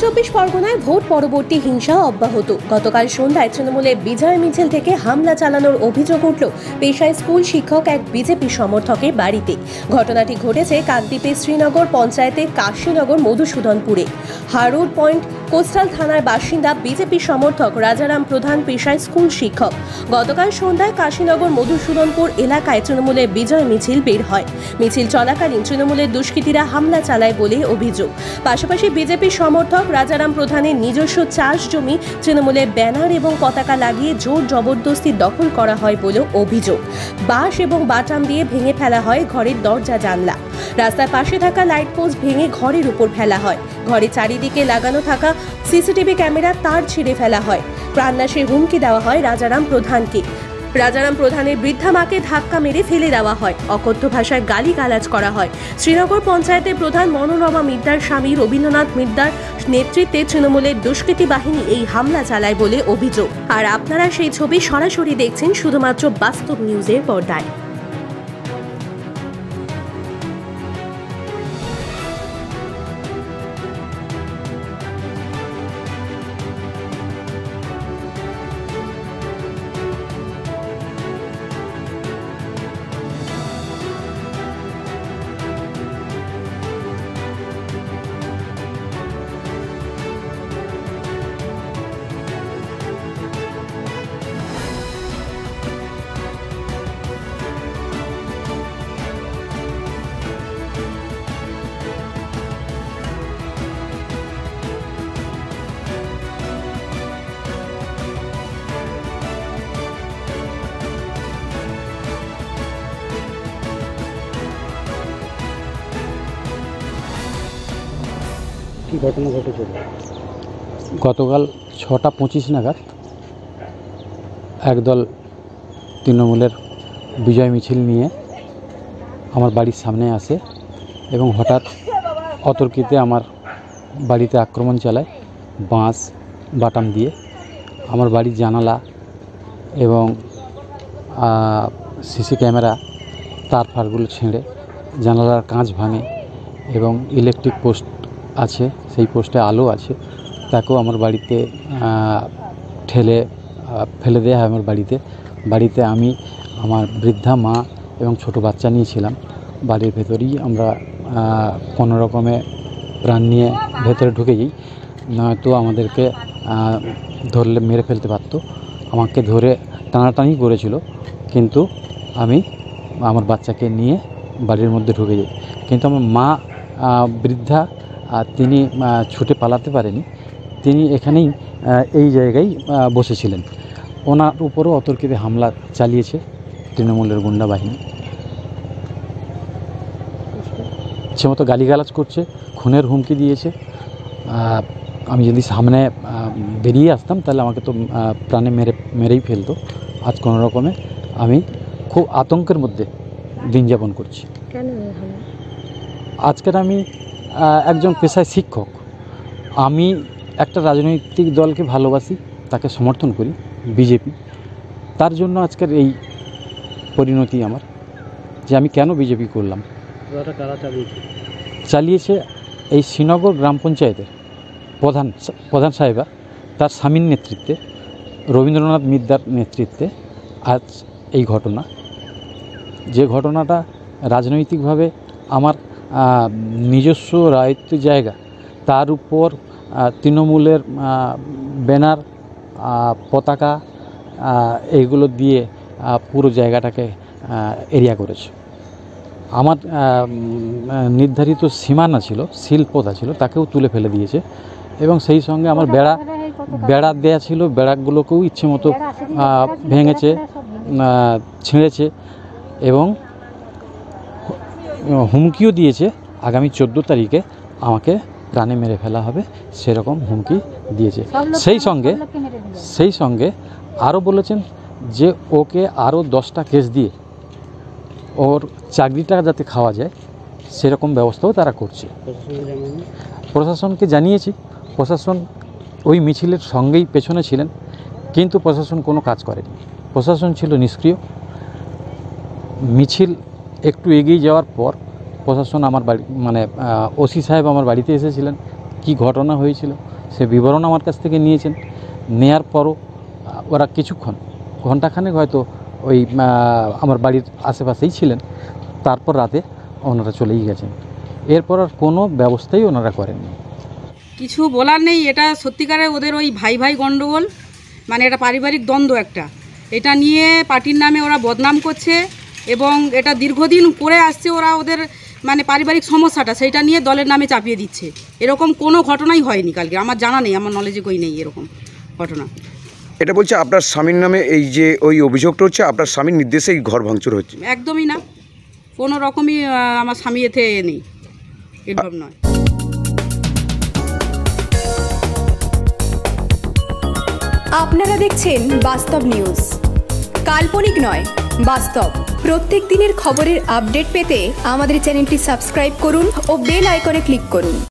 চব্বিশ পরগনায় ভোট পরবর্তী হিংসা অব্যাহত। গতকাল সন্ধ্যায় তৃণমূলে বিজয় মিছিল থেকে হামলা চালানোর অভিযোগ উঠল পেশায় স্কুল শিক্ষক এক বিজেপি সমর্থকের বাড়িতে। ঘটনাটি ঘটেছে কাকদ্বীপের শ্রীনগর পঞ্চায়েতের কাশীনগর মধুসূদনপুরে। হারোড পয়েন্ট কোস্টাল থানার বাসিন্দা বিজেপি সমর্থক রাজারাম প্রধান পেশায় স্কুল শিক্ষক। গতকাল সন্ধ্যায় কাশীনগর মধুসূদনপুর এলাকায় তৃণমূলের বিজয় মিছিল বের হয়। মিছিল চলাকালীন তৃণমূলের দুষ্কৃতীরা হামলা চালায় বলে অভিযোগ। পাশাপাশি বিজেপি সমর্থক রাজারাম প্রধানের নিজস্ব চাষ জমি তৃণমূলের ব্যানার এবং পতাকা লাগিয়ে জোর জবরদস্তি দখল করা হয় বলেও অভিযোগ। বাঁশ এবং বাটাম দিয়ে ভেঙে ফেলা হয় ঘরের দরজা জানলা। রাস্তার পাশে থাকা লাইট পোস্ট ভেঙে ঘরের উপর ফেলা হয়। ঘরের চারিদিকে লাগানো থাকা সিসিটিভি ক্যামেরা তার ছিঁড়ে ফেলা হয়। প্রাণনাশের হুমকি দেওয়া হয় রাজারাম প্রধানকে। রাজারাম প্রধানের বৃদ্ধা মাকে ধাক্কা মেরে ফেলে দেওয়া হয়। অকথ্য ভাষায় গালিগালাজ করা হয়। শ্রীনগর পঞ্চায়েতের প্রধান মনোরমা মিদ্দার স্বামী রবীন্দ্রনাথ মিদ্দার নেতৃত্বে তৃণমূলের দুষ্কৃতী বাহিনী এই হামলা চালায় বলে অভিযোগ। আর আপনারা সেই ছবি সরাসরি দেখছেন শুধুমাত্র বাস্তব নিউজের পর্দায়। কি ঘটনা ঘটেছিল? গতকাল 6:25 নাগাদ একদল তৃণমূলের বিজয় মিছিল নিয়ে আমার বাড়ির সামনে আসে এবং হঠাৎ অতর্কিতে আমার বাড়িতে আক্রমণ চালায় বাঁশ বাটাম দিয়ে। আমার বাড়ির জানালা এবং সিসি ক্যামেরা তার ফারগুলো ছিঁড়ে জানালার কাঁচ ভাঙে এবং ইলেকট্রিক পোস্ট আছে, সেই পোস্টে আলো আছে, তাকেও আমার বাড়িতে ফেলে দেওয়া হয়। আমার বাড়িতে আমি আমার বৃদ্ধা মা এবং ছোট বাচ্চা নিয়েছিলাম। বাড়ির ভেতরেই আমরা কোনো রকমে প্রাণ নিয়ে ভেতরে ঢুকে যাই, নয়তো আমাদেরকে ধরলে মেরে ফেলতে পারতো। আমাকে ধরে টানাটানি করেছিল, কিন্তু আমি আমার বাচ্চাকে নিয়ে বাড়ির মধ্যে ঢুকে যাই। কিন্তু আমার মা বৃদ্ধা তিনি ছুটে পালাতে পারেনি, তিনি এখানেই এই জায়গায় বসেছিলেন। ওনার উপরও অতর্কিতে হামলা চালিয়েছে তৃণমূলের গুন্ডা বাহিনী। সে মতো গালিগালাজ করছে, খুনের হুমকি দিয়েছে। আমি যদি সামনে বেরিয়ে আসতাম তাহলে আমাকে তো প্রাণে মেরেই ফেলতো। আজ কোনো রকমে আমি খুব আতঙ্কের মধ্যে দিন যাপন করছি। আজকের আমি একজন পেশায় শিক্ষক। আমি একটা রাজনৈতিক দলকে ভালোবাসি, তাকে সমর্থন করি, বিজেপি। তার জন্য আজকের এই পরিণতি আমার, যে আমি কেন বিজেপি করলাম। চালিয়েছে এই শ্রীনগর গ্রাম পঞ্চায়েতের প্রধান সাহেবা, তার স্বামীর নেতৃত্বে, রবীন্দ্রনাথ মিদ্দার নেতৃত্বে আজ এই ঘটনা। যে ঘটনাটা রাজনৈতিকভাবে আমার নিজস্ব রায়ত্ব জায়গা, তার উপর তৃণমূলের ব্যানার পতাকা এইগুলো দিয়ে পুরো জায়গাটাকে এরিয়া করেছে। আমার নির্ধারিত সীমানা ছিল, শিল্পতা ছিল, তাকেও তুলে ফেলে দিয়েছে। এবং সেই সঙ্গে আমার বেড়া দেয়া ছিল, বেড়াগুলোকেও ইচ্ছে মতো ভেঙেছে, ছিঁড়েছে এবং হুমকিও দিয়েছে আগামী 14 তারিখে আমাকে প্রাণে মেরে ফেলা হবে, সেরকম হুমকি দিয়েছে। সেই সঙ্গে আরও বলেছেন যে ওকে আরও 10টা কেস দিয়ে ওর চাকরিটা যাতে খাওয়া যায় সেরকম ব্যবস্থাও তারা করছে। প্রশাসনকে জানিয়েছি, প্রশাসন ওই মিছিলের সঙ্গেই পেছনে ছিলেন, কিন্তু প্রশাসন কোনো কাজ করেনি। প্রশাসন ছিল নিষ্ক্রিয়। মিছিল একটু এগিয়ে যাওয়ার পর প্রশাসন আমার বাড়ি ওসি সাহেব আমার বাড়িতে এসেছিলেন। কি ঘটনা হয়েছিল সে বিবরণ আমার কাছ থেকে নিয়েছেন। নেয়ার পরও ওরা কিছুক্ষণ ঘণ্টাখানেক হয়তো ওই আমার বাড়ির আশেপাশেই ছিলেন, তারপর রাতে ওনারা চলেই গেছেন। এরপর আর কোনো ব্যবস্থাই ওনারা করেননি। কিছু বলার নেই, এটা সত্যিকারে ওদের ওই ভাই ভাই গণ্ডগোল, মানে এটা পারিবারিক দ্বন্দ্ব একটা। এটা নিয়ে পার্টির নামে ওরা বদনাম করছে এবং এটা দীর্ঘদিন করে আসছে ওরা, ওদের মানে পারিবারিক সমস্যাটা সেইটা নিয়ে দলের নামে চাপিয়ে দিচ্ছে। এরকম কোনো ঘটনাই হয়নি কালকে, আমার জানা নেই, আমার নলেজে কই নেই এরকম ঘটনা। এটা বলছে আপনার স্বামীর নামে এই যে ওই অভিযোগটা হচ্ছে আপনার স্বামীর নির্দেশেই ঘর ভাঙচুর হচ্ছে? একদমই না, কোনো রকমই আমার স্বামী এতে নেই, এরকম নয়। আপনারা দেখছেন বাস্তব নিউজ, কাল্পনিক নয় বাস্তব। প্রত্যেক দিনের খবরের আপডেট পেতে আমাদের চ্যানেলটি সাবস্ক্রাইব করুন ও বেল আইকনে ক্লিক করুন।